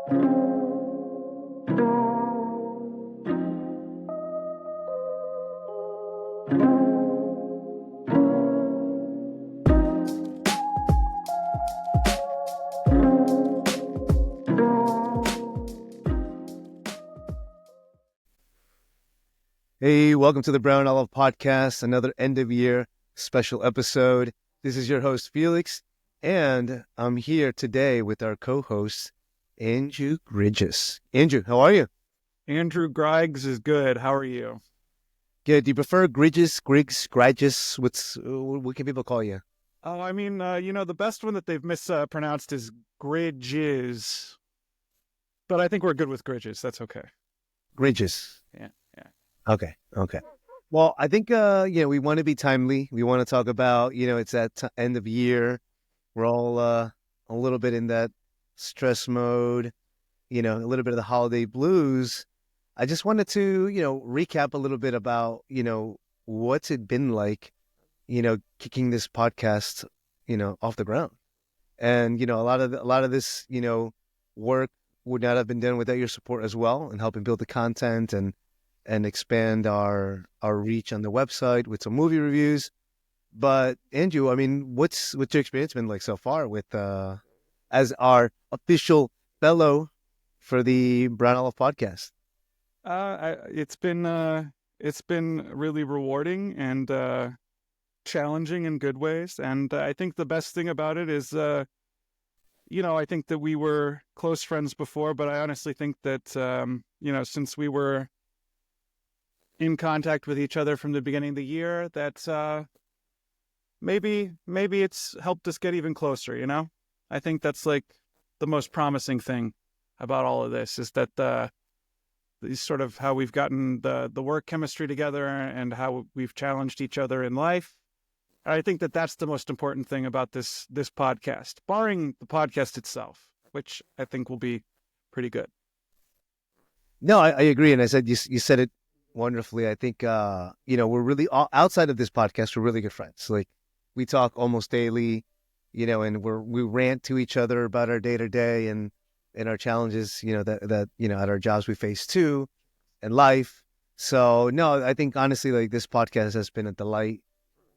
Hey, welcome to the Brown Olive Podcast, another end of year special episode. This is your host, Felix, and I'm here today with our co-host, Andrew Grigis. Andrew, how are you? Andrew Griggs is good. How are you? Good. Do you prefer Grigis, Griggs, Grigis? What can people call you? Oh, I mean, the best one that they've mispronounced is Gridges. But I think we're good with Gridges. That's okay. Grigis. Yeah. Okay. Well, I think, we want to be timely. We want to talk about, it's that end of year. We're all a little bit in that stress mode, a little bit of the holiday blues. I just wanted to, recap a little bit about, what's it been like, kicking this podcast, off the ground. And, a lot of this, work would not have been done without your support as well, and helping build the content and expand our reach on the website with some movie reviews. But Andrew, I mean, what's your experience been like so far with as our official fellow for the Brown Olive Podcast? It's been really rewarding and challenging in good ways. And I think the best thing about it is, I think that we were close friends before, but I honestly think that, since we were in contact with each other from the beginning of the year, that maybe it's helped us get even closer. I think that's like the most promising thing about all of this, is that sort of how we've gotten the work chemistry together and how we've challenged each other in life. I think that that's the most important thing about this podcast, barring the podcast itself, which I think will be pretty good. No, I agree, and I said you said it wonderfully. I think we're really outside of this podcast, we're really good friends. Like, we talk almost daily, and we rant to each other about our day to day and our challenges, that at our jobs we face too, and life. So no, I think honestly, like, this podcast has been a delight.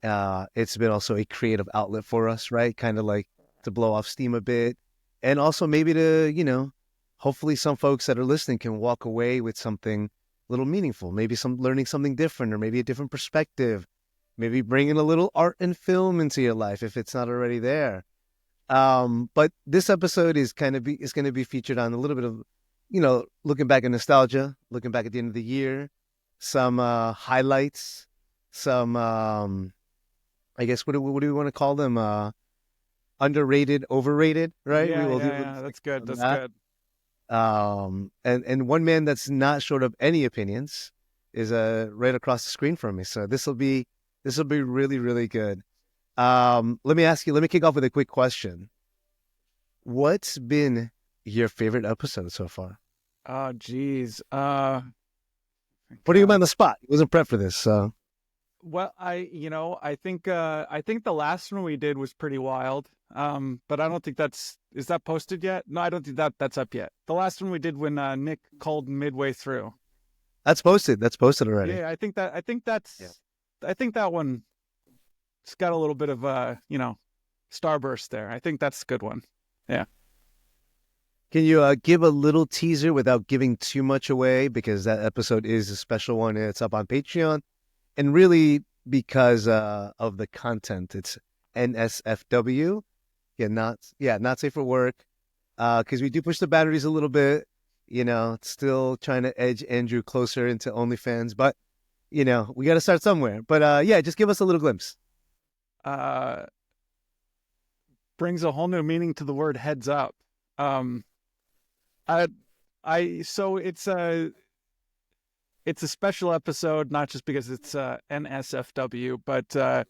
It's been also a creative outlet for us, right? Kind of like to blow off steam a bit, and also maybe to hopefully some folks that are listening can walk away with something a little meaningful, maybe learning something different, or maybe a different perspective, maybe bringing a little art and film into your life if it's not already there. But this episode is going to be featured on a little bit of, looking back at nostalgia, looking back at the end of the year, some highlights, some, I guess, what do we want to call them? Underrated, overrated, right? Yeah, that's good. That's good. And one man that's not short of any opinions is right across the screen from me. So this will be really, really good. Let me kick off with a quick question. What's been your favorite episode so far? Oh, geez. Putting him on the spot. He wasn't prepped for this, so. Well, I think the last one we did was pretty wild. But I don't think is that posted yet? No, I don't think that's up yet. The last one we did when Nick called midway through. That's posted. That's posted already. Yeah, I think that one, it's got a little bit of starburst there. I think that's a good one. Yeah. Can you give a little teaser without giving too much away? Because that episode is a special one. It's up on Patreon. And really, because of the content, it's NSFW. Not safe for work. Because we do push the boundaries a little bit. Still trying to edge Andrew closer into OnlyFans. But, we got to start somewhere. But just give us a little glimpse. Brings a whole new meaning to the word heads up. So it's a special episode, not just because it's NSFW, but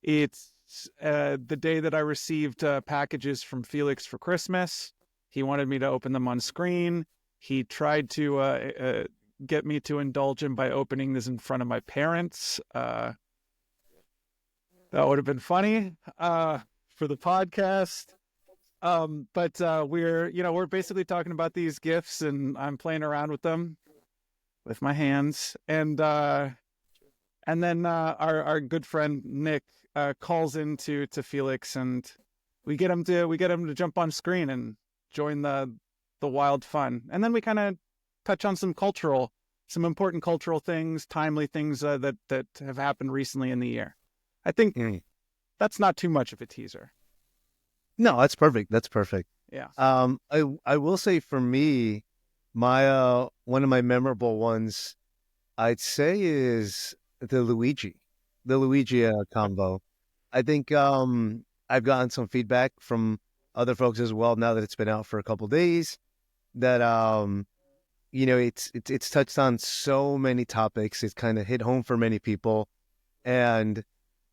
it's the day that I received packages from Felix for Christmas. He wanted me to open them on screen. He tried to get me to indulge him by opening this in front of my parents. That would have been funny for the podcast. But we're basically talking about these gifts, and I'm playing around with them with my hands, and then our good friend Nick calls into to Felix, and we get him to jump on screen and join the wild fun, and then we kind of touch on some important cultural things, timely things that have happened recently in the year. I think that's not too much of a teaser. No, that's perfect. That's perfect. Yeah. I will say for me, my one of my memorable ones, I'd say is the Luigi combo. I think I've gotten some feedback from other folks as well now that it's been out for a couple days that it's touched on so many topics. It's kind of hit home for many people, and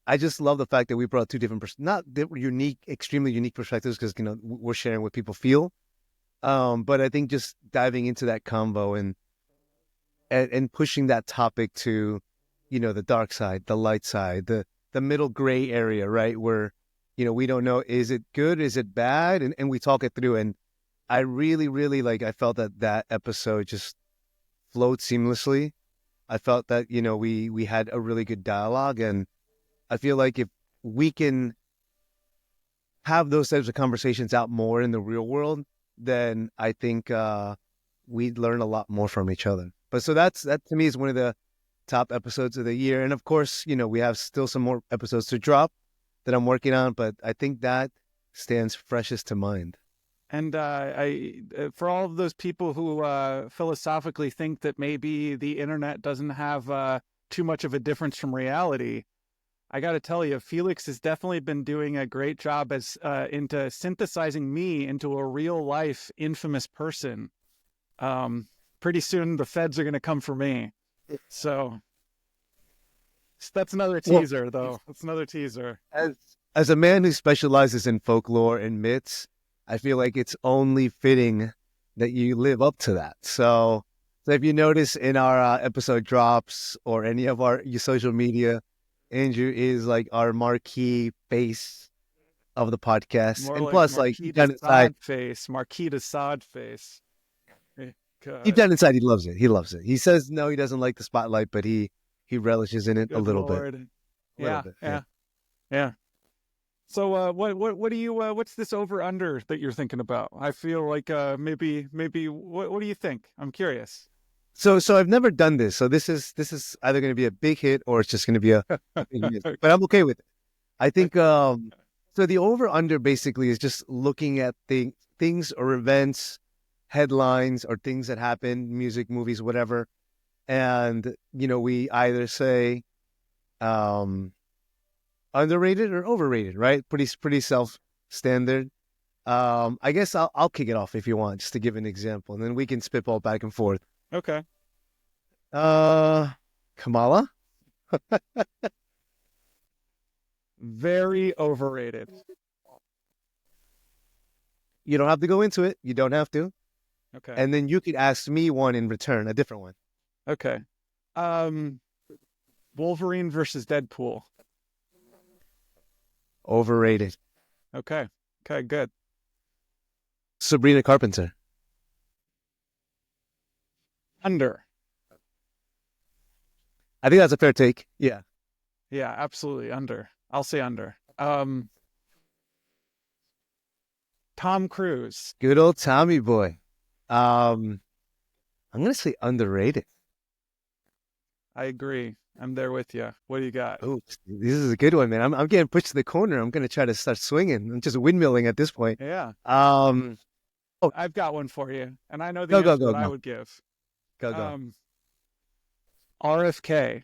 I just love the fact that we brought two different, not unique, extremely unique perspectives because we're sharing what people feel. But I think just diving into that combo and pushing that topic to, the dark side, the light side, the middle gray area, right? Where, we don't know, is it good? Is it bad? And we talk it through. And I really, really I felt that episode just flowed seamlessly. I felt that, we had a really good dialogue, and I feel like if we can have those types of conversations out more in the real world, then I think we'd learn a lot more from each other. But so that to me is one of the top episodes of the year. And of course, we have still some more episodes to drop that I'm working on, but I think that stands freshest to mind. And for all of those people who philosophically think that maybe the internet doesn't have too much of a difference from reality, I got to tell you, Felix has definitely been doing a great job as into synthesizing me into a real life infamous person. Pretty soon the feds are going to come for me. So that's another teaser, though. That's another teaser. As a man who specializes in folklore and myths, I feel like it's only fitting that you live up to that. So if you notice in our episode drops or any of our social media, Andrew is our marquee face of the podcast. More and like plus, Marquis deep down inside, Marquis de Sade face. deep down inside, he loves it. He loves it. He says no, he doesn't like the spotlight, but he relishes in it a little bit. A little bit. Yeah. So what do you what's this over under that you're thinking about? I feel like maybe what do you think? I'm curious. So I've never done this. So this is either going to be a big hit or it's just going to be a big miss. But I'm okay with it. I think so the over under basically is just looking at things or events, headlines or things that happen, music, movies, whatever. And we either say underrated or overrated, right? Pretty self-standard. I guess I'll kick it off if you want, just to give an example, and then we can spitball back and forth. Okay. Kamala? Very overrated. You don't have to go into it. You don't have to. Okay. And then you could ask me one in return, a different one. Okay. Wolverine versus Deadpool. Overrated. Okay, good. Sabrina Carpenter. Under. I think that's a fair take. Yeah. Yeah, absolutely under. I'll say under. Tom Cruise. Good old Tommy boy. I'm gonna say underrated. I agree. I'm there with you. What do you got? Oh, this is a good one, man. I'm getting pushed to the corner. I'm gonna try to start swinging. I'm just windmilling at this point. Yeah. Oh, I've got one for you, and I know the answer that I would give. Go. RFK.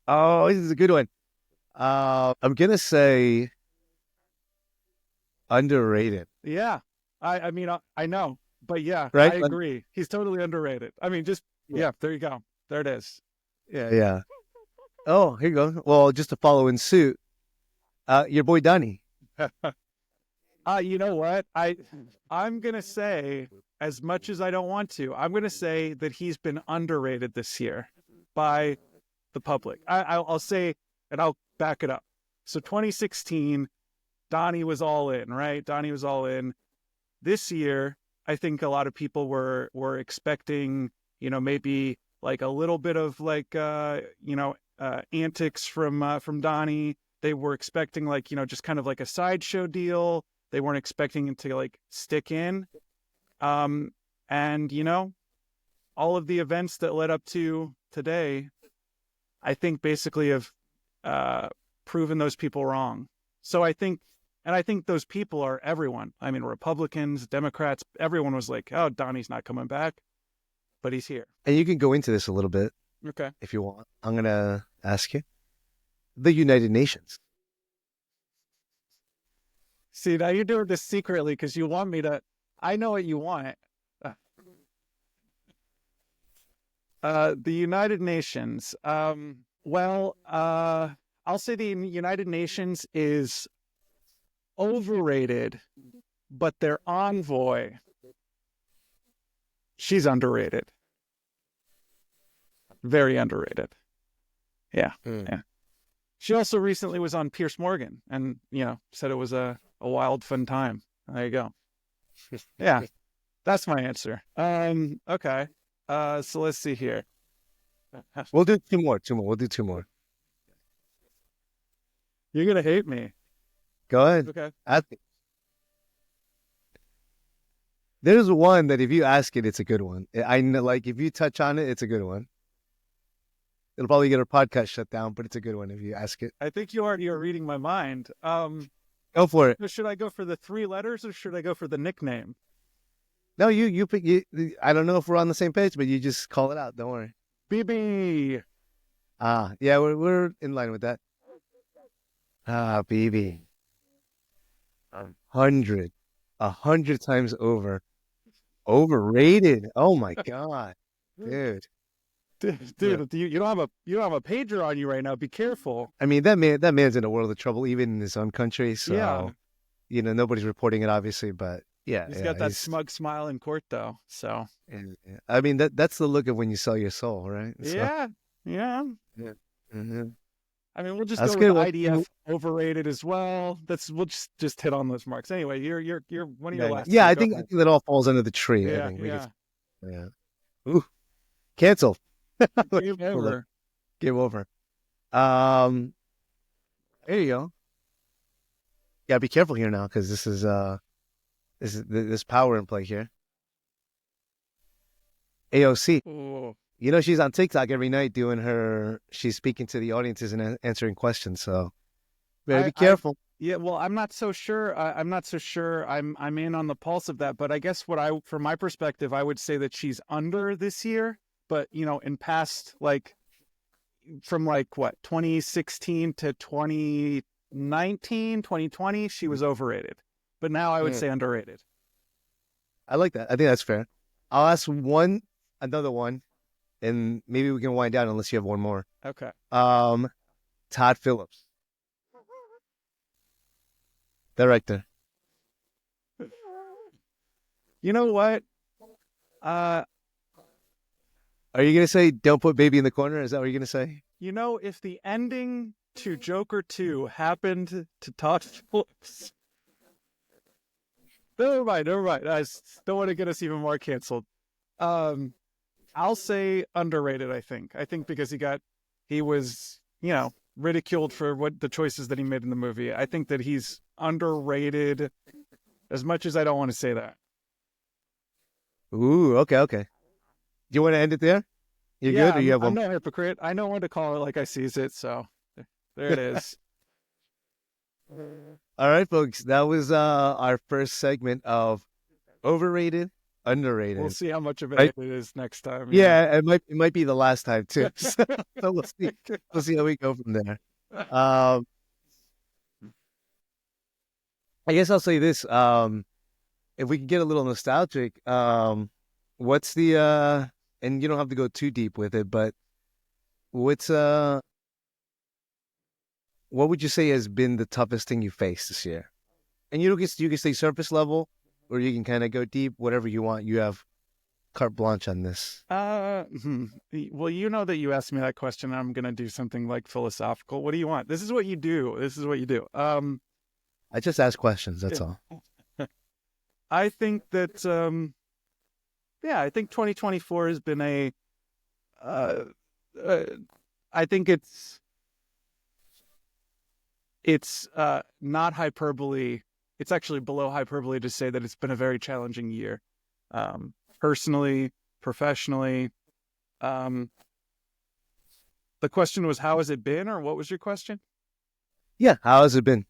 Oh, this is a good one. I'm gonna say underrated. Yeah. I mean, I know, but yeah, right? I agree. He's totally underrated. I mean, just yeah. There you go. There it is. Yeah. Oh, here you go. Well, just to follow in suit, your boy Donnie. You know what? I'm gonna say, as much as I don't want to, I'm gonna say that he's been underrated this year by the public. I'll say, and I'll back it up. So 2016, Donnie was all in, right? Donnie was all in. This year, I think a lot of people were expecting, maybe like a little bit of like antics from Donnie. They were expecting like, just kind of like a sideshow deal. They weren't expecting it to like stick in. And all of the events that led up to today, I think basically have proven those people wrong. So I think those people are everyone. I mean, Republicans, Democrats, everyone was like, oh, Donnie's not coming back, but he's here. And you can go into this a little bit. Okay. If you want. I'm going to ask you. The United Nations. See, now you're doing this secretly because you want me to. I know what you want. The United Nations. Well, I'll say the United Nations is overrated, but their envoy, she's underrated. Very underrated. Yeah. Yeah. She also recently was on Piers Morgan and, said it was a wild, fun time. There you go. Yeah. That's my answer. Okay. So let's see here. We'll do two more. We'll do two more. You're going to hate me. Go ahead. Okay. There's one that if you ask it, it's a good one. I know, like, if you touch on it, it's a good one. It'll probably get our podcast shut down, but it's a good one if you ask it. I think you already are reading my mind. Go for it. Should I go for the 3 letters or should I go for the nickname? No, you pick. I don't know if we're on the same page, but you just call it out. Don't worry. BB. Yeah, we're in line with that. BB. 100 times over. Overrated. Oh my God, dude. Dude, yeah. you don't have a pager on you right now. Be careful. I mean, that man's in a world of trouble, even in his own country. So, yeah. Nobody's reporting it, obviously, but yeah, he's got that smug smile in court, though. So, I mean, that's the look of when you sell your soul, right? So, yeah. Mm-hmm. I mean, we'll just go with IDF overrated as well. We'll just hit on those marks. Anyway, you're one of your last. Yeah, I think that all falls under the tree. Yeah, I think. Yeah. Ooh, canceled. Game over. Game over. There you go. Yeah, be careful here now because this is power in play here. AOC. Ooh. She's on TikTok every night she's speaking to the audiences and answering questions. So better be careful. Yeah, well, I'm not so sure. I'm in on the pulse of that, but I guess from my perspective, I would say that she's under this year. But in past, like from like what 2016 to 2019, 2020, she was overrated. But now I would say underrated. I like that. I think that's fair. I'll ask another one. And maybe we can wind down unless you have one more. Okay. Todd Phillips. Director. You know what? Are you going to say don't put baby in the corner? Is that what you're going to say? If the ending to Joker 2 happened to Todd Phillips. Never mind. I don't want to get us even more canceled. I'll say underrated, I think because he was, ridiculed for what the choices that he made in the movie. I think that he's underrated as much as I don't want to say that. Ooh, okay. Do you want to end it there? You're good? Or you have I'm no hypocrite. I know when to call it like I sees it, so there it is. All right, folks. That was our first segment of Overrated, Underrated. We'll see how much of it is next time. Yeah, it might be the last time too. So we'll see. We'll see how we go from there. I guess I'll say this. If we can get a little nostalgic, what's the and you don't have to go too deep with it, but what would you say has been the toughest thing you faced this year? And you can stay surface level, or you can kind of go deep, whatever you want. You have carte blanche on this. Well, you know that you asked me that question. I'm going to do something like philosophical. What do you want? This is what you do. I just ask questions. That's all. I think that I think 2024 has been uh, uh I think it's not hyperbole. It's actually below hyperbole to say that it's been a very challenging year. Personally, professionally. Um, the question was, how has it been, or what was your question? Yeah. How has it been?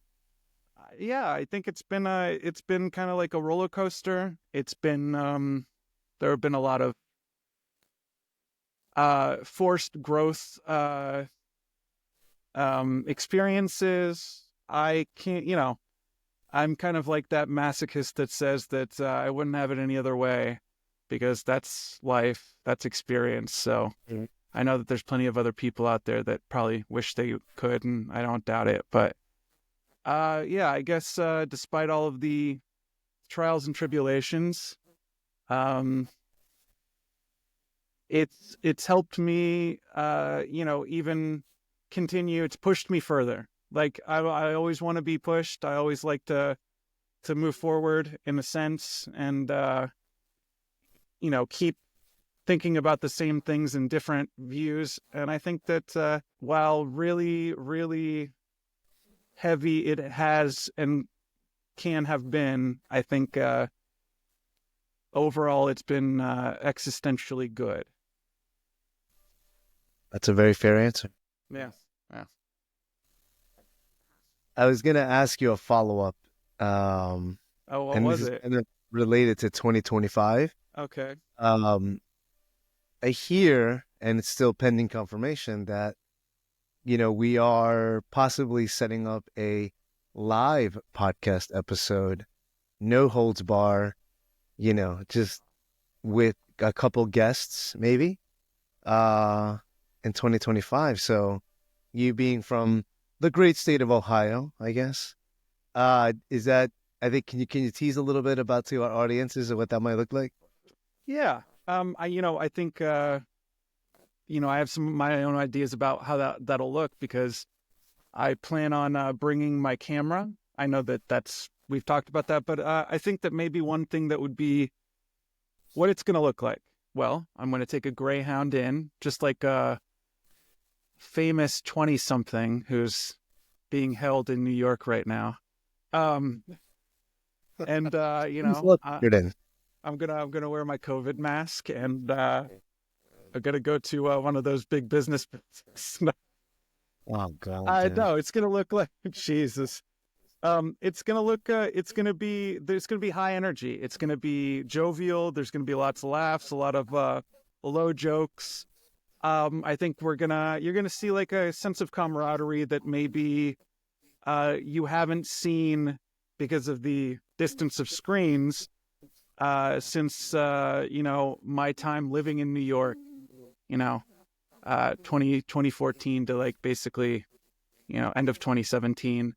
Yeah, I think it's been kind of like a roller coaster. It's been there have been a lot of forced growth experiences. I can't, I'm kind of like that masochist that says that I wouldn't have it any other way because that's life, that's experience. So Mhm. I know that there's plenty of other people out there that probably wish they could, and I don't doubt it. But yeah, I guess despite all of the trials and tribulations, um, it's helped me, even continue. It's pushed me further. Like I always want to be pushed. I always like to move forward in a sense, and keep thinking about the same things in different views. And I think that while really, really heavy it has and can have been, I think overall it's been existentially good. That's a very fair answer. Yeah. Yeah. I was gonna ask you a follow up, Oh, what and this was is it? kind of related to 2025. Okay. Um, I hear, and it's still pending confirmation, that we are possibly setting up a live podcast episode, no holds bar, just with a couple guests, maybe, uh, in 2025. So, you being from the great state of Ohio, I guess, is that? I think can you tease a little bit about to our audiences of what that might look like? Yeah. I think I have some of my own ideas about how that'll look because I plan on bringing my camera. I know that that's we've talked about that, but I think that maybe one thing that would be what it's going to look like. Well, I'm going to take a Greyhound in, just like a famous 20 something who's being held in New York right now. Um, and Please look it in. I'm gonna wear my COVID mask and I'm gonna go to one of those big business. Oh God, I dude. know it's gonna look like Jesus. It's gonna look. It's gonna be. There's gonna be high energy. It's gonna be jovial. There's gonna be lots of laughs, a lot of low jokes. I think you're gonna see like a sense of camaraderie that maybe you haven't seen because of the distance of screens since my time living in New York. You know, 2014 to like basically end of 2017.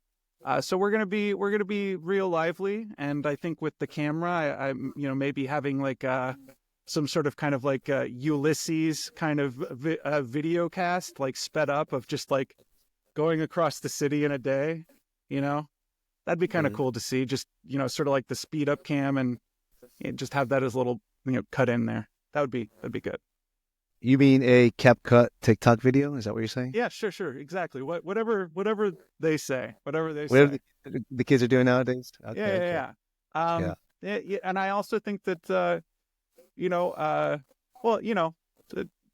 So we're gonna be real lively, and I think with the camera, I'm maybe having like some sort of kind of like Ulysses kind of video cast, like sped up of just like going across the city in a day. You know, that'd be kind of Mhm. cool to see. Just sort of like the speed up cam, and just have that as a little cut in there. That'd be good. You mean a CapCut TikTok video? Is that what you're saying? Yeah, sure, exactly. Whatever they say, whatever they Whatever say. the kids are doing nowadays? Okay, Yeah, yeah, okay. yeah. Yeah. Yeah, yeah, and I also think that you know, uh, well,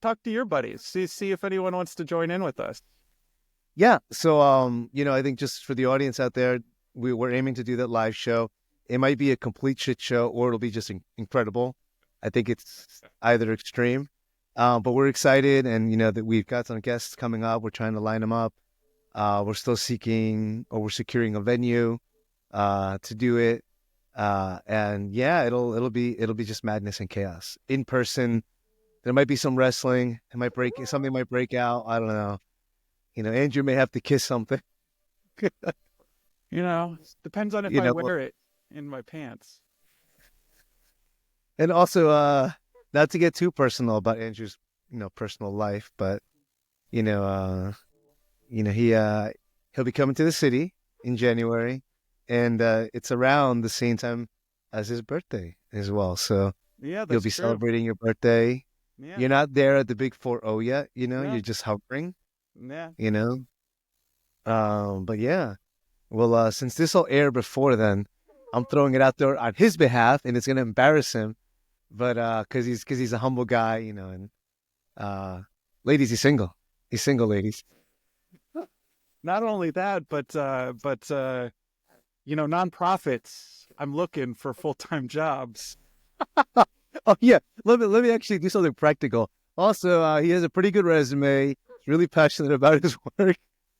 talk to your buddies, see if anyone wants to join in with us. Yeah. So, I think just for the audience out there, we're aiming to do that live show. It might be a complete shit show or it'll be just incredible. I think it's either extreme. But we're excited and, that we've got some guests coming up. We're trying to line them up. We're still seeking or we're securing a venue, to do it. And yeah, it'll be just madness and chaos in person. There might be some wrestling. Something might break out. I don't know. Andrew may have to kiss something. Depends on if you I know, wear it in my pants. and also, not to get too personal about Andrew's, personal life, but you know, uh, he he'll be coming to the city in January. and it's around the same time as his birthday as well. So Yeah, you'll that's be true. celebrating your birthday. Yeah, You're not there at the big 4-0 yet, you're no, just hovering, yeah. you know. But yeah. Well, since this will air before then, I'm throwing it out there on his behalf, and it's gonna embarrass him. But because he's a humble guy, and uh, ladies, he's single. He's single, ladies. Not only that, but nonprofits. I'm looking for full-time jobs. Oh yeah, let me actually do something practical. Also, he has a pretty good resume. He's really passionate about his work.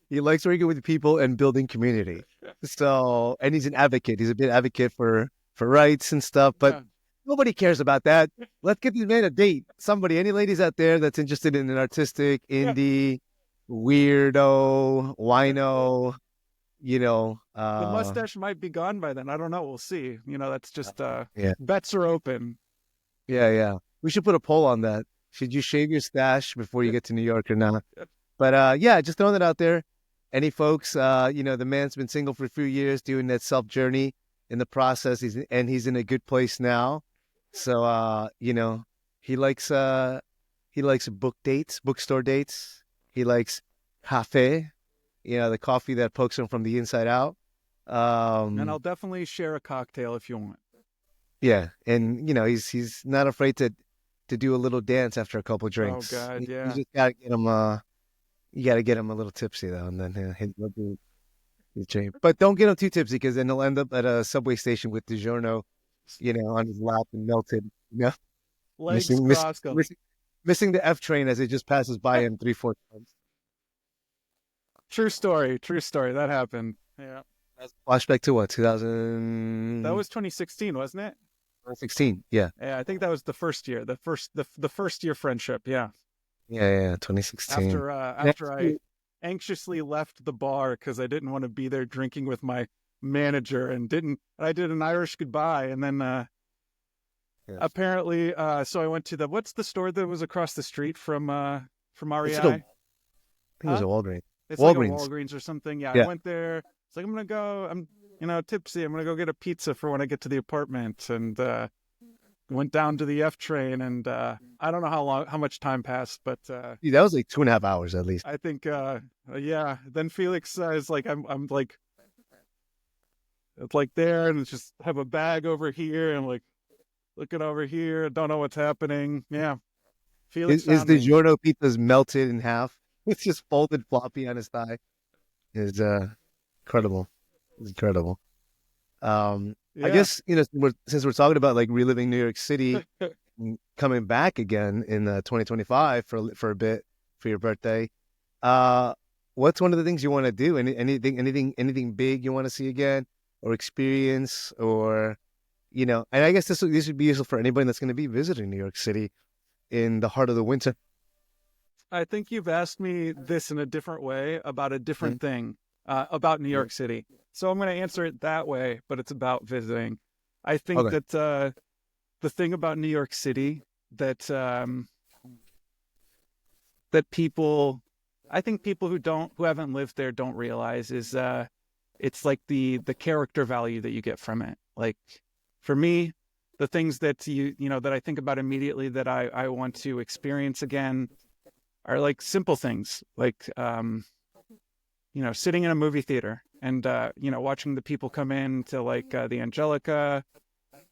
He likes working with people and building community. So, and he's an advocate. He's a big advocate for rights and stuff. But Yeah. nobody cares about that. Let's get this man a date. Somebody, any ladies out there that's interested in an artistic, Yeah. indie, weirdo, wino, you know, The uh, mustache might be gone by then. I don't know. We'll see. That's just yeah, bets are open. yeah. We should put a poll on that. Should you shave your stash before you get to New York or not? But yeah, just throwing that out there. Any folks, the man's been single for a few years, doing that self journey in the process. He's in a good place now. So he likes he likes book dates, bookstore dates. He likes cafe, the coffee that pokes him from the inside out. And I'll Um, definitely share a cocktail if you want. yeah, and he's not afraid to do a little dance after a couple Oh drinks. God, You yeah. just gotta get him. You gotta get him a little tipsy though, and then he'll do his chain. But don't get him too tipsy because then he'll end up at a subway station with DiGiorno, on his lap and melted. Legs Missing, crossed. missing the F train as it just passes by him 3-4 times. True story. True story. That happened. Yeah. Flashback to what, That 2016? was 2016, wasn't it? Yeah, Yeah, I think that was the first year. The first year friendship. Yeah. yeah, 2016. After I anxiously left the bar because I didn't want to be there drinking with my manager and didn't. I did an Irish goodbye and then Yes. apparently so I went to what's the store that was across the street from Is it a? I REI? think it was Huh? a Walgreens. It's like a Walgreens. Walgreens or something. Yeah, I Yeah. went there. It's like I'm gonna go. I'm tipsy. I'm gonna go get a pizza for when I get to the apartment, and went down to the F train. And I don't know how much time passed, but Dude, that was like 2.5 hours at least. I think yeah. Then Felix is like I'm like it's like there, and it's just have a bag over here, and like looking over here. Don't know what's happening. Yeah, Felix His found me. DiGiorno pizza's melted in half. It's just folded floppy on his thigh. It's incredible. It's incredible. I Yeah. guess since we're talking about like reliving New York City, and coming back again in 2025 for a bit for your birthday. Uh, what's one of the things you want to do? Anything big you want to see again or experience or And I guess this would be useful for anybody that's going to be visiting New York City in the heart of the winter. I think you've asked me this in a different way about a Mhm. different thing about New York City. So I'm going to answer it that way, but it's about visiting. I think Okay. that the thing about New York City that that people, I think people who haven't lived there don't realize is it's like the character value that you get from it. Like for me, the things that that I think about immediately that I want to experience again are like simple things, like sitting in a movie theater and watching the people come in to like the Angelica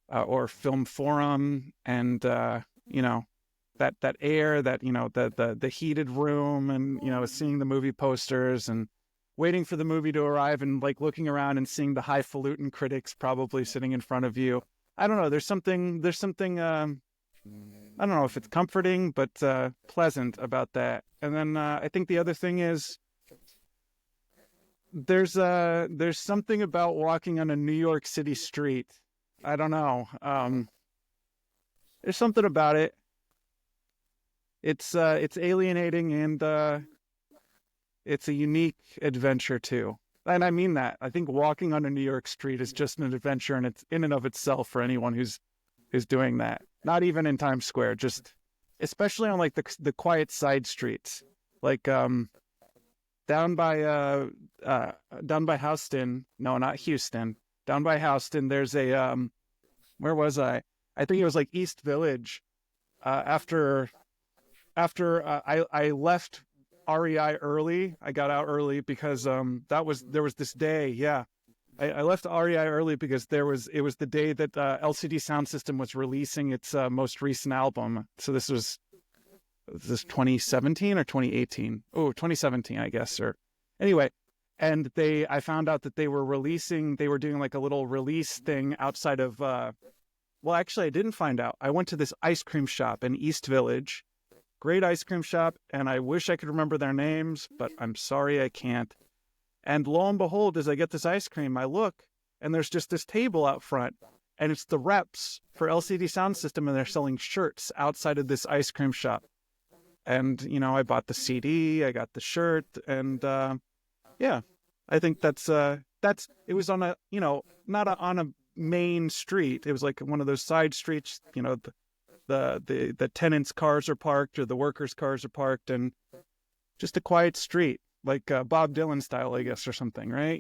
or Film Forum, and that air, that the heated room, and seeing the movie posters and waiting for the movie to arrive, and like looking around and seeing the highfalutin critics probably sitting in front of you. I don't know. There's something. I don't know if it's comforting, but pleasant about that. And then I think the other thing is there's something about walking on a New York City street. I don't know. There's something about it. It's alienating, and it's a unique adventure too. And I mean that. I think walking on a New York street is just an adventure in and of itself for anyone who's doing that. Not even in Times Square, just especially on like the quiet side streets, like down by Houston. No, not Houston. down by Houston. There's a where was I? I think it was like East Village. After I left REI early. I got out early because there was this day. Yeah, I left REI early because it was the day that LCD Sound System was releasing its most recent album. So this was 2017 or 2018? Oh, 2017, I guess. Or anyway, and I found out that they were doing like a little release thing outside of. Well, actually, I didn't find out. I went to this ice cream shop in East Village. Great ice cream shop, and I wish I could remember their names, but I'm sorry I can't. And lo and behold, as I get this ice cream, I look, and there's just this table out front, and it's the reps for LCD Sound System, and they're selling shirts outside of this ice cream shop. And, I bought the CD, I got the shirt, and yeah, I think it was on on a main street. It was like one of those side streets, the tenants' cars are parked or the workers' cars are parked, and just a quiet street, like Bob Dylan style, I guess, or something, right?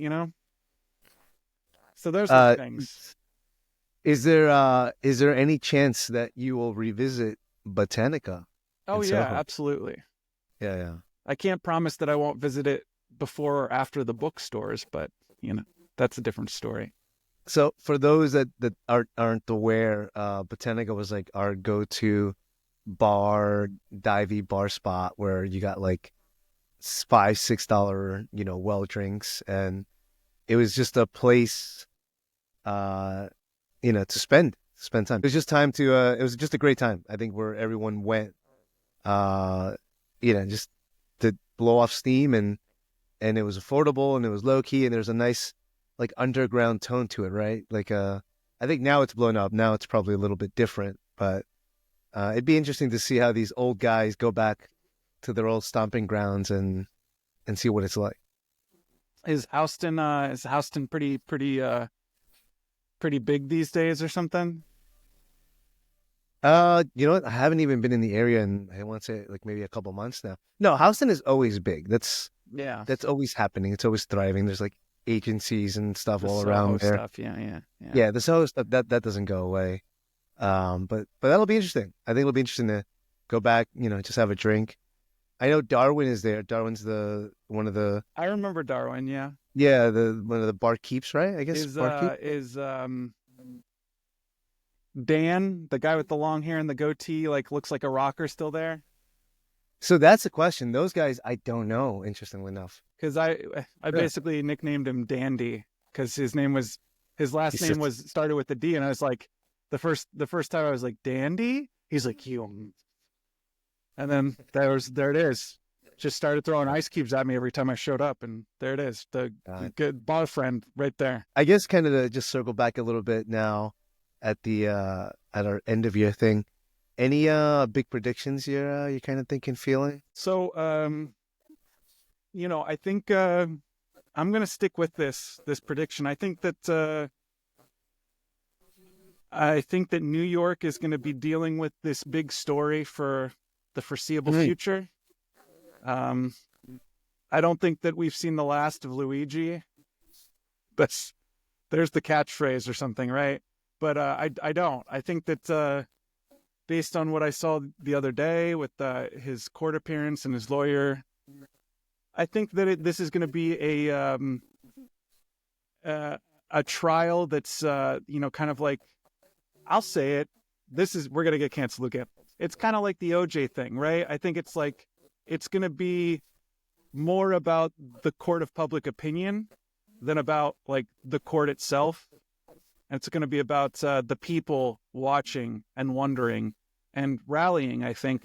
So those are the things. Is there any chance that you will revisit Botanica? Oh yeah, absolutely. Yeah. I can't promise that I won't visit it before or after the bookstores, but that's a different story. So for those that aren't aware, Botanica was like our go-to divey bar spot where you got like $5-6, well drinks, and it was just a place, to spend time. It was just it was just a great time. I think where everyone went, just to blow off steam, and it was affordable and it was low key, and there's a nice like underground tone to it, right? Like I think now it's blown up. Now it's probably a little bit different, but it'd be interesting to see how these old guys go back to their old stomping grounds and see what it's like. Is Houston pretty big these days or something? You know what? I haven't even been in the area in, I want to say, like maybe a couple months now. No, Houston is always big. That's always happening. It's always thriving. There's like agencies and stuff all around there. Stuff. Yeah, the Soho stuff that doesn't go away. But that'll be interesting. I think it'll be interesting to go back, just have a drink. I know Darwin is there. Darwin's one of the. I remember Darwin. Yeah. Yeah, one of the barkeeps, right? I guess is Dan, the guy with the long hair and the goatee, like looks like a rocker, still there? So that's the question. Those guys, I don't know. Interestingly enough, because I basically nicknamed him Dandy because his last name started with the D, and I was like, the first time I was like, Dandy. He's like, you. And then there it is. Just started throwing ice cubes at me every time I showed up, and there it is. The good bar friend right there. I guess kind of to just circle back a little bit now at our end of year thing. Any big predictions you're kind of thinking, feeling? So I think I'm gonna stick with this prediction. I think that New York is going to be dealing with this big story for the foreseeable future. I don't think that we've seen the last of Luigi. There's the catchphrase or something, right? But I don't. I think that based on what I saw the other day with his court appearance and his lawyer, I think that this is going to be a trial that's kind of like, I'll say it. We're going to get canceled again. It's kind of like the OJ thing, right? I think it's like, it's going to be more about the court of public opinion than about like the court itself. And it's going to be about the people watching and wondering and rallying, I think.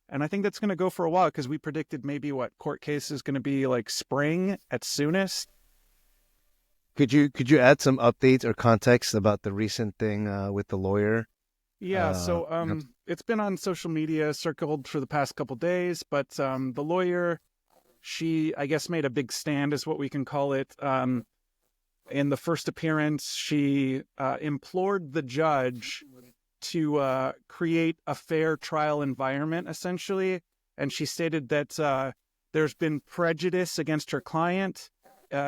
And I think that's going to go for a while because we predicted maybe court case is going to be like spring at soonest. Could you add some updates or context about the recent thing with the lawyer? Yeah, so it's been on social media, circled for the past couple days, but the lawyer, she, I guess, made a big stand, is what we can call it. In the first appearance, she implored the judge to create a fair trial environment, essentially. And she stated that there's been prejudice against her client,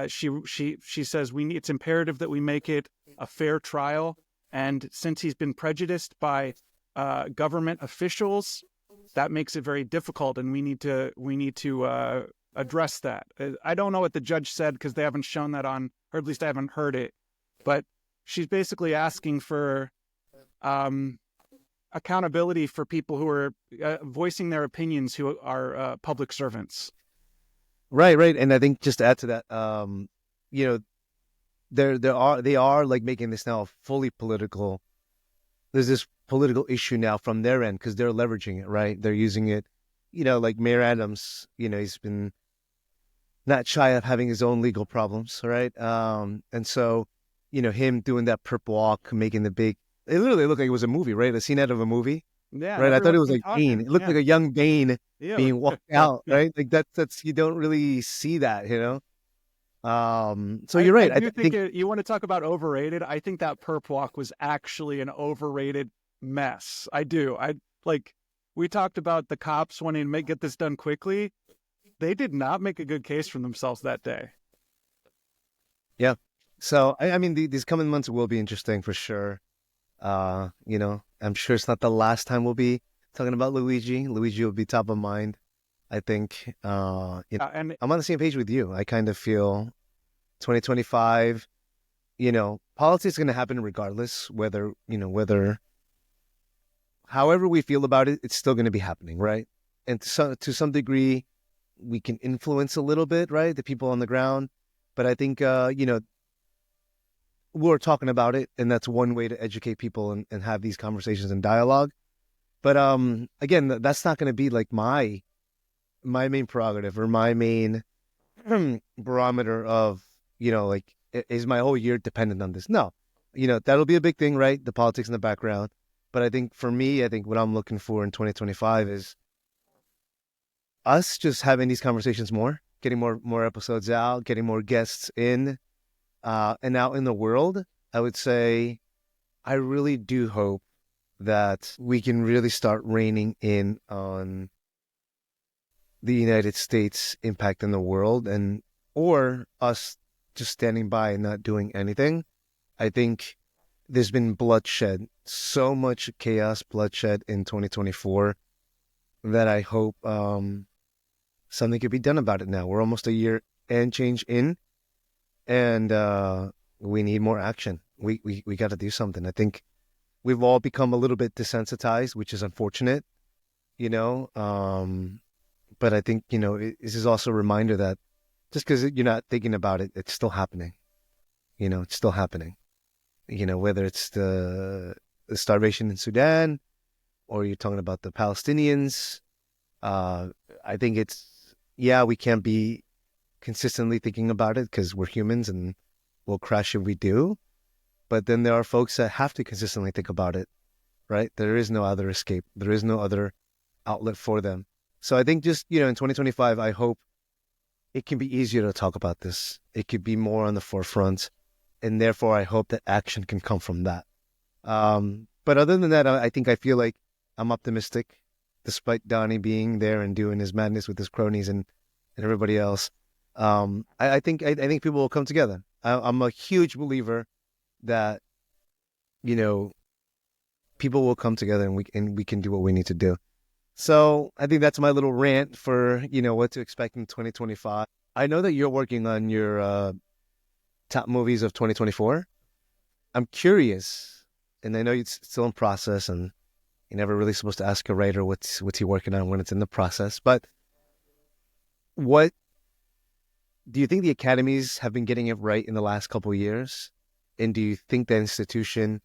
she says it's imperative that we make it a fair trial, and since he's been prejudiced by government officials, that makes it very difficult, and we need to address that. I don't know what the judge said because they haven't shown that on, or at least I haven't heard it, but she's basically asking for accountability for people who are voicing their opinions, who are public servants. Right. And I think just to add to that, you know, they are like making this now fully political. There's this political issue now from their end because they're leveraging it, right? They're using it, like Mayor Adams, he's been not shy of having his own legal problems, right? And so, him doing that perp walk, making it literally looked like it was a movie, right? A scene out of a movie, Yeah, right? I thought it everyone's was been like Bane. talking. It looked like a young Bane Yeah. being walked out, right? Like that's you don't really see that, So you're right. I do think you want to talk about overrated. I think that perp walk was actually an overrated mess. I do. We talked about the cops wanting to get this done quickly. They did not make a good case for themselves that day. Yeah. So I mean, these coming months will be interesting for sure. I'm sure it's not the last time we'll be talking about Luigi. Luigi will be top of mind, I think. And I'm on the same page with you. I kind of feel 2025, politics is going to happen regardless, whether, however we feel about it, it's still going to be happening, right? And to some degree, we can influence a little bit, right? The people on the ground. But I think, we're talking about it, and that's one way to educate people and have these conversations and dialogue. But again, that's not going to be like my main prerogative or my main barometer of, like, is my whole year dependent on this? No, that'll be a big thing, right? The politics in the background. But I think for me, what I'm looking for in 2025 is us just having these conversations more, getting more episodes out, getting more guests in, and out in the world. I would say I really do hope that we can really start reining in on the United States' impact in the world, or us just standing by and not doing anything. I think there's been bloodshed, so much chaos, bloodshed in 2024 that I hope something could be done about it now. We're almost a year and change in, and we need more action. We got to do something. I think we've all become a little bit desensitized, which is unfortunate, but I think, this is also a reminder that just because you're not thinking about it, it's still happening. It's still happening. Whether it's the starvation in Sudan or you're talking about the Palestinians, I think we can't be consistently thinking about it because we're humans and we'll crash if we do. But then there are folks that have to consistently think about it, right? There is no other escape. There is no other outlet for them. So I think just, in 2025, I hope it can be easier to talk about this. It could be more on the forefront. And therefore, I hope that action can come from that. But other than that, I feel like I'm optimistic, despite Donnie being there and doing his madness with his cronies and everybody else. I think people will come together. I'm a huge believer that, people will come together and we can do what we need to do. So I think that's my little rant for, what to expect in 2025. I know that you're working on your top movies of 2024. I'm curious, and I know it's still in process, and you're never really supposed to ask a writer what's he working on when it's in the process. But what do you think the academies have been getting it right in the last couple of years? And do you think that institution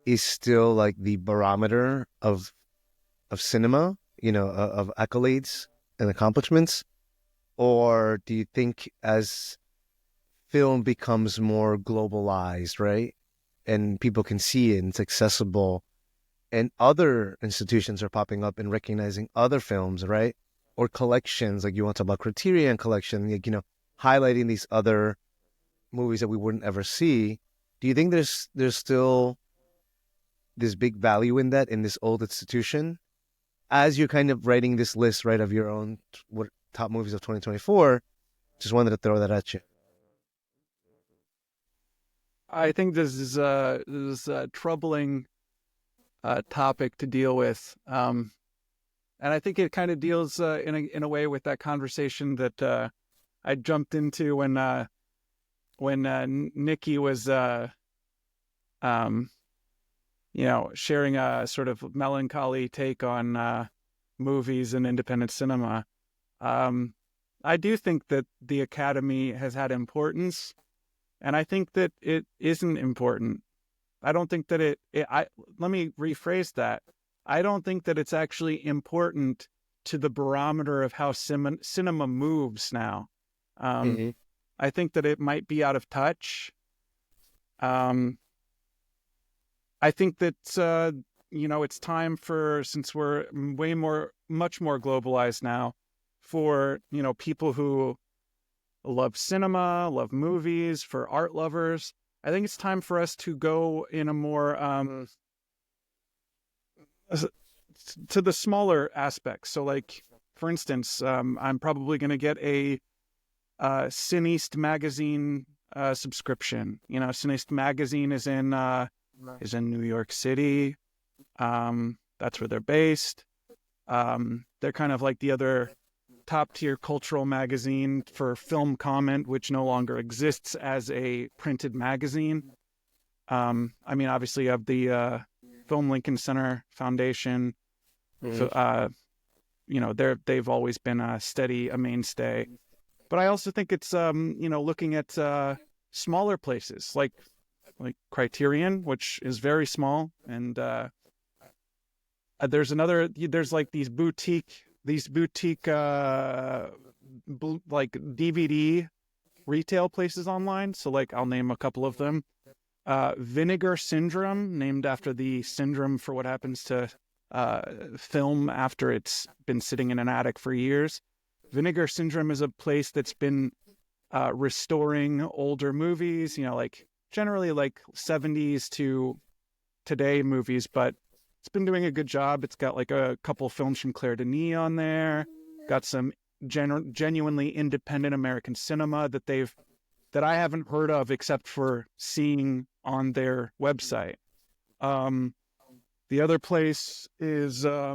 is still like the barometer of cinema, of accolades and accomplishments? Or do you think as film becomes more globalized, right, and people can see it and it's accessible, and other institutions are popping up and recognizing other films, right, or collections, like you want to talk about Criterion collection, like, highlighting these other movies that we wouldn't ever see, do you think there's still this big value in that, in this old institution, as you're kind of writing this list, right, of your own top movies of 2024? Just wanted to throw that at you. I think this is a troubling topic to deal with, and I think it kind of deals in a way with that conversation that I jumped into when Nikki was um, sharing a sort of melancholy take on movies and independent cinema. Um, I do think that the Academy has had importance, and I think that it isn't important. I don't think that let me rephrase that. I don't think that it's actually important to the barometer of how cinema moves now. Um, Hmm. I think that it might be out of touch. Um, I think that it's time for, since we're much more globalized now, for people who love cinema, love movies, for art lovers. I think it's time for us to go in a more to the smaller aspects. So, like, for instance, I'm probably going to get a Cineast magazine subscription. Cineast magazine is in New York City. That's where they're based. They're kind of like the other top tier cultural magazine for film comment, which no longer exists as a printed magazine. I mean, obviously, you have the Film Lincoln Center Foundation. Hmm. So, they've always been a mainstay. But I also think it's looking at smaller places like Criterion, which is very small, and there's like these boutique like DVD retail places online. So, like, I'll name a couple of them. Vinegar Syndrome, named after the syndrome for what happens to film after it's been sitting in an attic for years. Vinegar Syndrome is a place that's been restoring older movies, like generally like 70s to today movies, but it's been doing a good job. It's got like a couple films from Claire Denis on there, got some genuinely independent American cinema that I haven't heard of except for seeing on their website. Um, the other place is I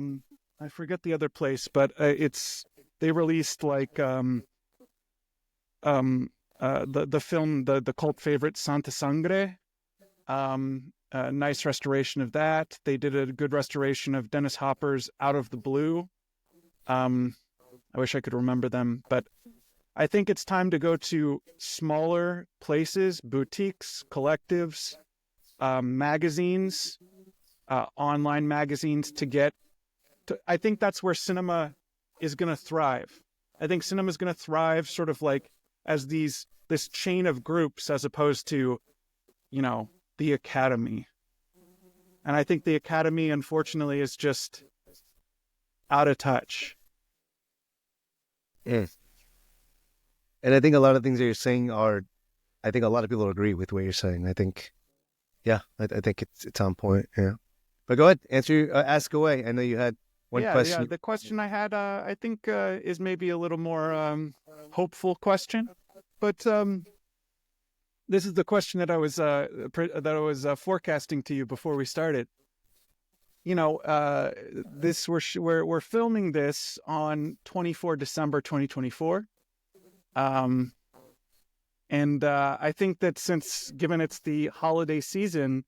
forget the other place, but they released like the film, the cult favorite Santa Sangre. A nice restoration of that. They did a good restoration of Dennis Hopper's Out of the Blue. I wish I could remember them, but I think it's time to go to smaller places, boutiques, collectives, magazines, online magazines I think that's where cinema is going to thrive. I think cinema is going to thrive sort of like as this chain of groups as opposed to, the Academy. And I think the Academy, unfortunately, is just out of touch. Mm. And I think a lot of things that you're saying I think a lot of people agree with what you're saying. I think, yeah, I think it's on point. Yeah. But go ahead, ask away. I know you had one Yeah. question. The question I had, I think, is maybe a little more hopeful question, but this is the question that I was forecasting to you before we started. This we're filming this on 24 December 2024. And I think that since given it's the holiday season,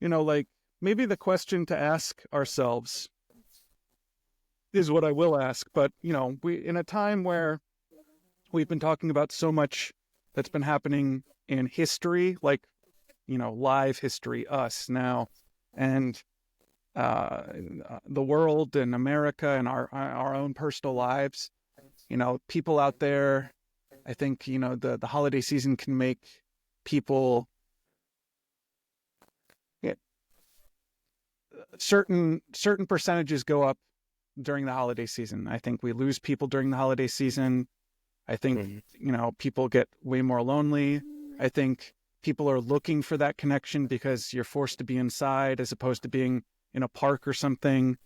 like maybe the question to ask ourselves is what I will ask. But, we in a time where we've been talking about so much that's been happening in history, like, live history, us now, and the world and America and our own personal lives, people out there. I think, the holiday season can make people, yeah, certain percentages go up during the holiday season. I think we lose people during the holiday season. I think, Mhm. People get way more lonely. I think people are looking for that connection because you're forced to be inside as opposed to being in a park or something.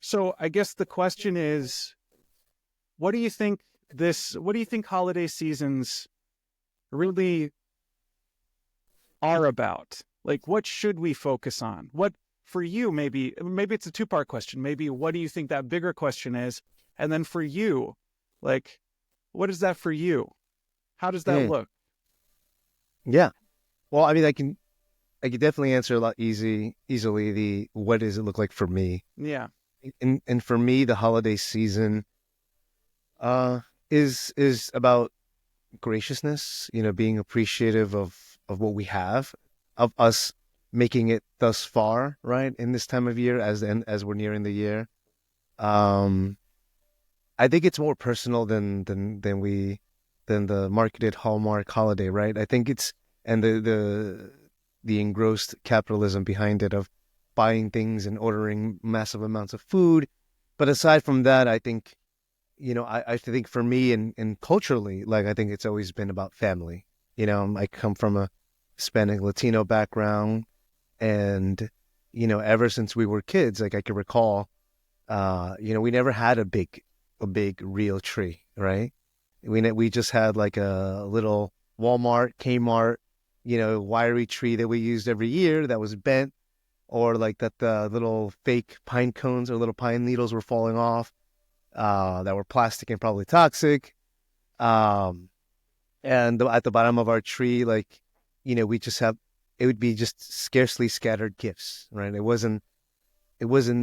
So I guess the question is, what do you think what do you think holiday seasons really are about? Like, what should we focus on? What, for you, maybe it's a two-part question. Maybe what do you think that bigger question is? And then for you, like, what is that for you? How does that Mm, look? yeah. Well, I mean, I could definitely answer a lot easily the what does it look like for me? Yeah. And for me, the holiday season uh is about graciousness, being appreciative of what we have, of us making it thus far, right? In this time of year as we're nearing the year. Um I think it's more personal than the marketed Hallmark holiday, right? I think it's and the engrossed capitalism behind it of buying things and ordering massive amounts of food. But aside from that, I think, I think for me and culturally, like I think it's always been about family. I come from a Hispanic Latino background, and ever since we were kids, like I can recall, we never had a big real tree, right? We just had like a little Walmart, Kmart, wiry tree that we used every year that was bent, or like that the little fake pine cones or little pine needles were falling off, that were plastic and probably toxic. Um, and at the bottom of our tree, like, we just have it would be just scarcely scattered gifts, right? It wasn't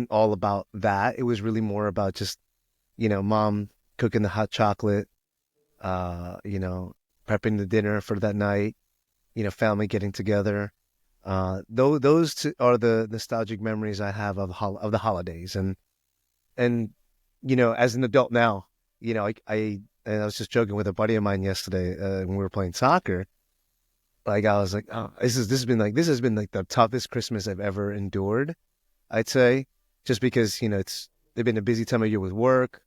all about that. It was really more about just, mom cooking the hot chocolate, uh, you know, prepping the dinner for that night, family getting together. Those two are the nostalgic memories I have of the holidays, and as an adult now, and I was just joking with a buddy of mine yesterday, when we were playing soccer. Like I was like, oh, this has been like the toughest Christmas I've ever endured. I'd say, just because they've been a busy time of year with work,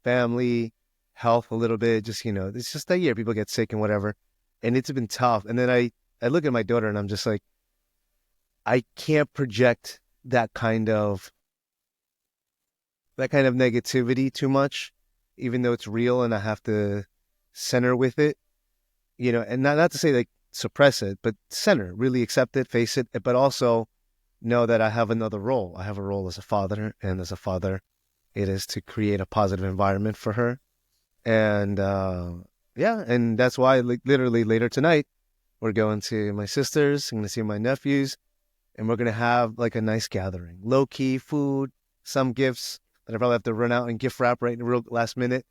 family, health a little bit. Just it's just that year people get sick and whatever, and it's been tough. And then I look at my daughter and I'm just like, I can't project that kind of negativity too much, even though it's real and I have to center with it. And not to say like suppress it, but center, really accept it, face it, but also know that I have another role. I have a role as a father, and as a father, it is to create a positive environment for her. And yeah, and that's why, like, literally later tonight, we're going to my sister's. I'm going to see my nephews, and we're going to have like a nice gathering, low key food, some gifts that I probably have to run out and gift wrap right in the real last minute.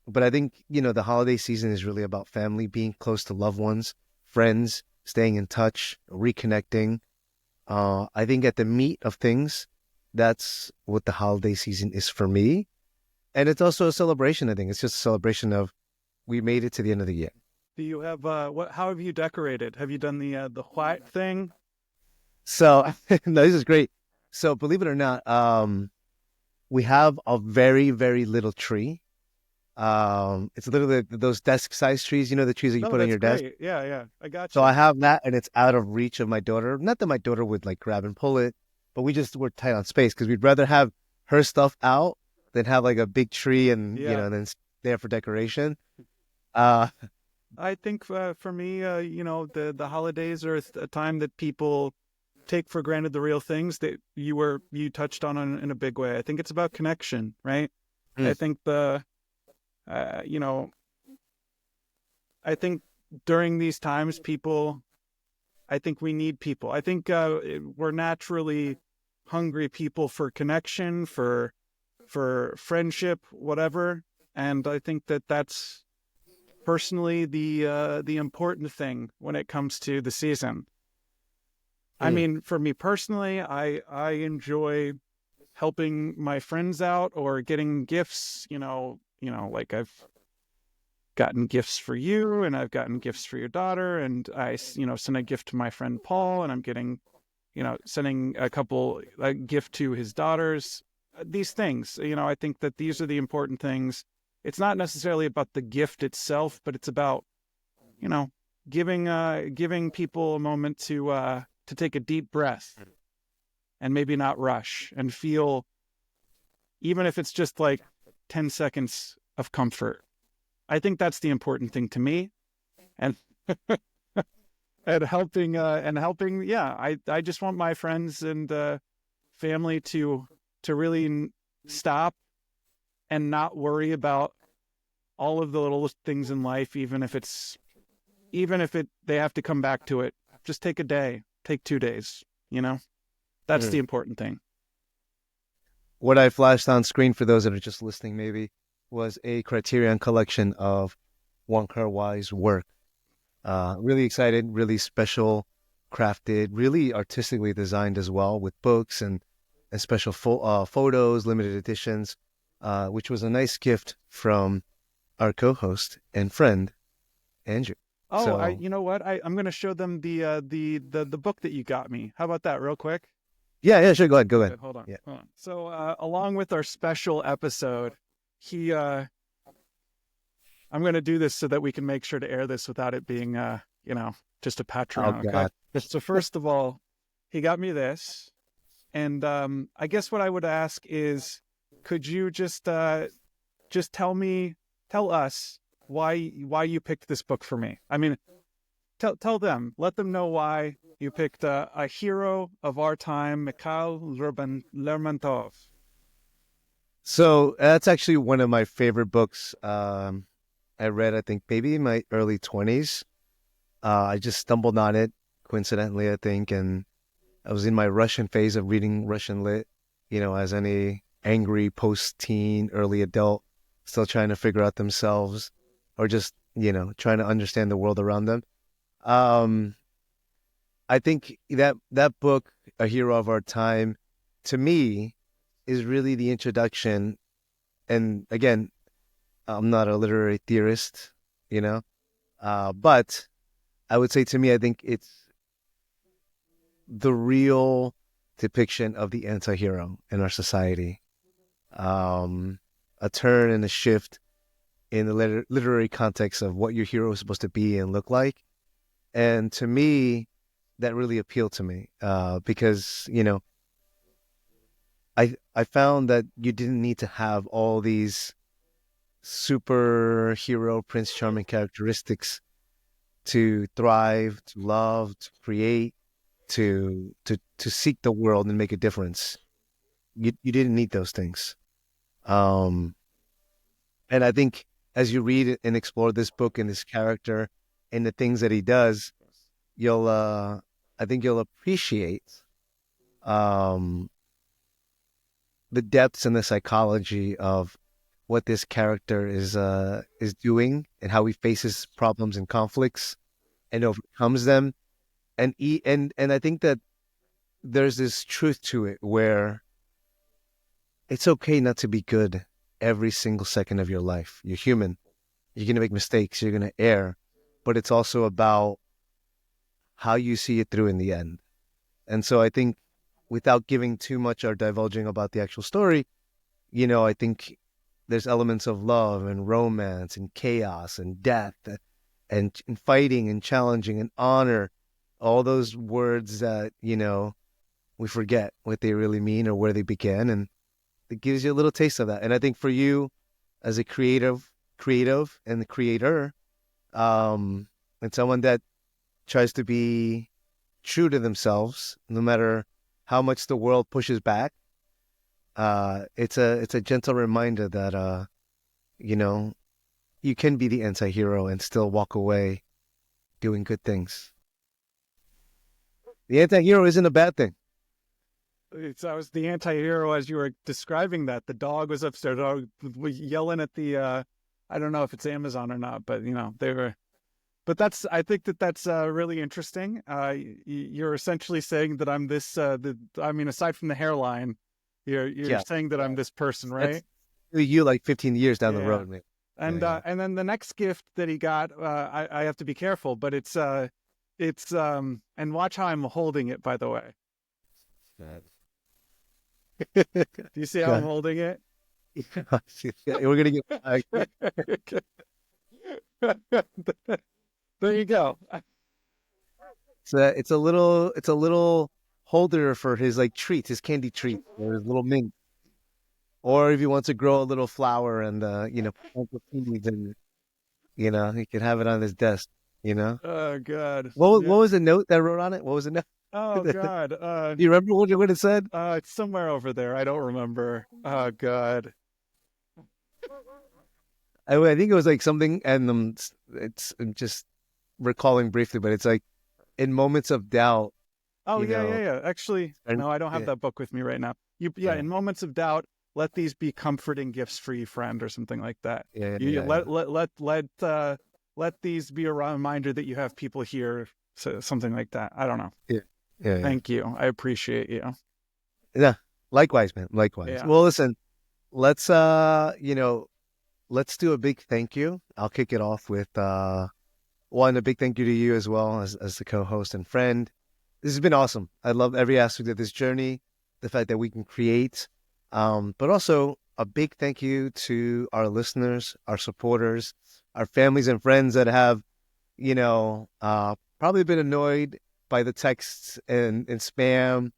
But I think, the holiday season is really about family, being close to loved ones, friends, staying in touch, reconnecting. I think at the meat of things, that's what the holiday season is for me. And it's also a celebration, I think. It's just a celebration of we made it to the end of the year. Do you have how have you decorated? Have you done the white thing? So, no, this is great. So, believe it or not, we have a very, very little tree. It's literally those desk-sized trees, the trees that you No, put on that's your desk. great. Yeah, yeah. I got So I you. have that, and it's out of reach of my daughter. Not that my daughter would like grab and pull it, but we're tight on space because we'd rather have her stuff out than have like a big tree and Yeah. then it's there for decoration. Uh, I think for me, the holidays are a time that people take for granted the real things that you touched on in a big way. I think it's about connection, right? I mm, think uh, you know, I think during these times, I think we need people. I think we're naturally hungry people for connection, for friendship, whatever. And I think that that's personally the important thing when it comes to the season. I mm, mean, for me personally, I enjoy helping my friends out or getting gifts. Like I've gotten gifts for you, and I've gotten gifts for your daughter, and I sent a gift to my friend Paul, and I'm getting sending a gift to his daughters. These things, I think that these are the important things. It's not necessarily about the gift itself, but it's about, you know, giving people a moment to take a deep breath and maybe not rush and feel, even if it's just like 10 seconds of comfort. I think that's the important thing to me. And and helping, yeah, I just want my friends and family to really stop and not worry about all of the little things in life, even if they have to come back to it. Just take a day, take 2 days, you know? That's the Mm. important thing. What I flashed on screen for those that are just listening, maybe, was a Criterion collection of Wong Kar-wai's work. Really excited, really special, crafted, really artistically designed as well, with books and special photos, limited editions, which was a nice gift from our co-host and friend Andrew. Oh, So you know what? I'm going to show them the book that you got me. How about that real quick? yeah, yeah, sure, go ahead, go ahead. Good. Hold on. Yeah. Hold on. So, along with our special episode, he, I'm going to do this so that we can make sure to air this without it being, just a Oh Patreon. Okay. God. So first of all, he got me this, and I guess what I would ask is, could you just tell us why you picked this book for me? I mean, tell them, let them know why you picked a hero of our time, Mikhail Lermontov. So that's actually one of my favorite books. I read, I think, maybe in my early 20s. I just stumbled on it coincidentally, I think, and I was in my Russian phase of reading Russian lit, as any angry post-teen, early adult, still trying to figure out themselves or just, trying to understand the world around them. Um, I think that book, A Hero of Our Time, to me, is really the introduction. And again, I'm not a literary theorist, but I would say to me, I think it's the real depiction of the anti-hero in our society. Um, a turn and a shift in the literary context of what your hero is supposed to be and look like. And to me, that really appealed to me because, I found that you didn't need to have all these superhero Prince Charming characteristics to thrive, to love, to create, to seek the world and make a difference. You didn't need those things. Um, and I think as you read it and explore this book and this character and the things that he does, you'll I think you'll appreciate um the depths and the psychology of what this character is doing and how he faces problems and conflicts and overcomes them. And I think that there's this truth to it where it's okay not to be good every single second of your life. You're human. You're going to make mistakes. You're going to err. But it's also about how you see it through in the end. And so I think without giving too much or divulging about the actual story, I think there's elements of love and romance and chaos and death and fighting and challenging and honor, all those words that, we forget what they really mean or where they began. And it gives you a little taste of that. And I think for you as a creative and the creator, and someone that tries to be true to themselves, no matter how much the world pushes back, it's a gentle reminder that, you know, you can be the anti-hero and still walk away doing good things. The anti-hero isn't a bad thing. I was the anti-hero as you were describing that. The dog was upstairs, was yelling at the. I don't know if it's Amazon or not, but they were. But I think that's really interesting. You're essentially saying that I'm this. I mean, aside from the hairline, you're Yeah, saying that I'm this person, that's right? you like 15 years down the Yeah. road, man. Yeah, And yeah. and then the next gift that he got, I have to be careful, but it's and watch how I'm holding it. By the way, Good. do you see how I'm Good. holding it? Yeah, we're gonna get. There you go. It's a little holder for his like treats, his candy treat, or his little mint. or if he wants to grow a little flower and plant the seeds, and he can have it on his desk. You know, Oh God. what Yeah. was the note that wrote on it? What was the note? Oh Do God. you remember what it said? It's somewhere over there. I don't remember. Oh God. I think it was like something, and I'm just recalling briefly, but it's like in moments of doubt, Oh you yeah, yeah, know, yeah. Actually, and no, I don't have yeah, that book with me right now. Yeah, yeah, in moments of doubt, let these be comforting gifts for you, friend, or something like that. yeah, You yeah, let these be a reminder that you have people here, so, something like that. I don't know. yeah, yeah, yeah. Thank you. I appreciate you. Yeah. Likewise, man. Likewise. Yeah. Well, listen, let's let's do a big thank you. I'll kick it off with one, a big thank you to you as well as the co-host and friend. This has been awesome. I love every aspect of this journey, the fact that we can create, but also a big thank you to our listeners, our supporters, our families and friends that have, probably been annoyed by the texts and spam,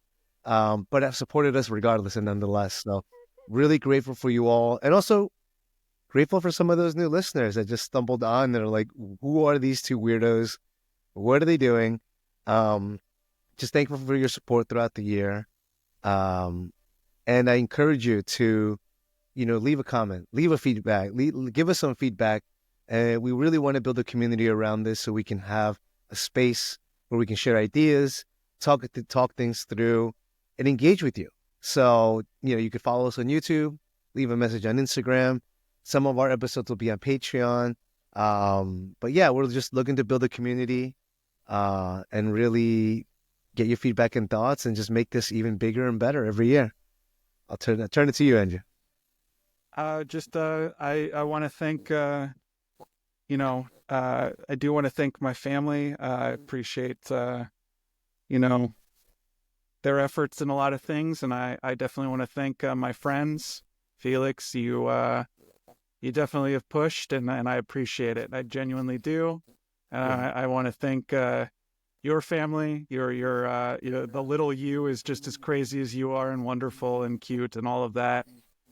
but have supported us regardless and nonetheless. So really grateful for you all. And also grateful for some of those new listeners that just stumbled on. They're like, who are these two weirdos? What are they doing? Um, just thankful for your support throughout the year. Um, and I encourage you to, leave a comment, leave a feedback, give us some feedback. And we really want to build a community around this so we can have a space where we can share ideas, talk things through, and engage with you. So, you could follow us on YouTube, leave a message on Instagram. Some of our episodes will be on Patreon. But yeah, we're just looking to build a community and really get your feedback and thoughts and just make this even bigger and better every year. I'll turn it to you, Andrew. Just I want to thank I do want to thank my family. I appreciate you know their efforts in a lot of things, and I definitely want to thank my friends. Felix, you definitely have pushed, and I appreciate it. I genuinely do. And Yeah. I want to thank your family. The little you is just as crazy as you are, and wonderful and cute and all of that.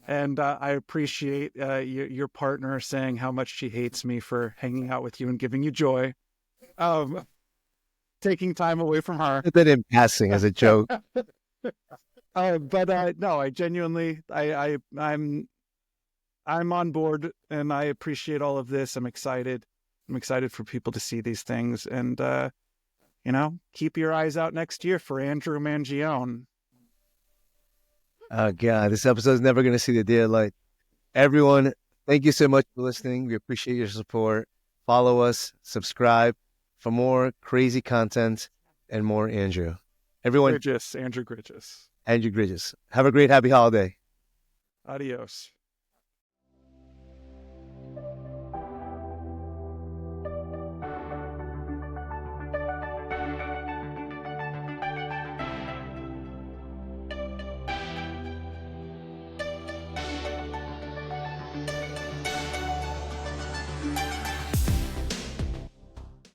And I appreciate your partner saying how much she hates me for hanging out with you and giving you joy. Taking time away from her. That in passing as a joke. But no, I genuinely, I'm on board, and I appreciate all of this. I'm excited. I'm excited for people to see these things, and keep your eyes out next year for Andrew Mangione. Oh God, this episode is never going to see the daylight. Everyone, thank you so much for listening. We appreciate your support. Follow us, subscribe for more crazy content and more Andrew. Everyone, Gridges, Andrew Gridges. Andrew Bridges. Have a great happy holiday. Adios.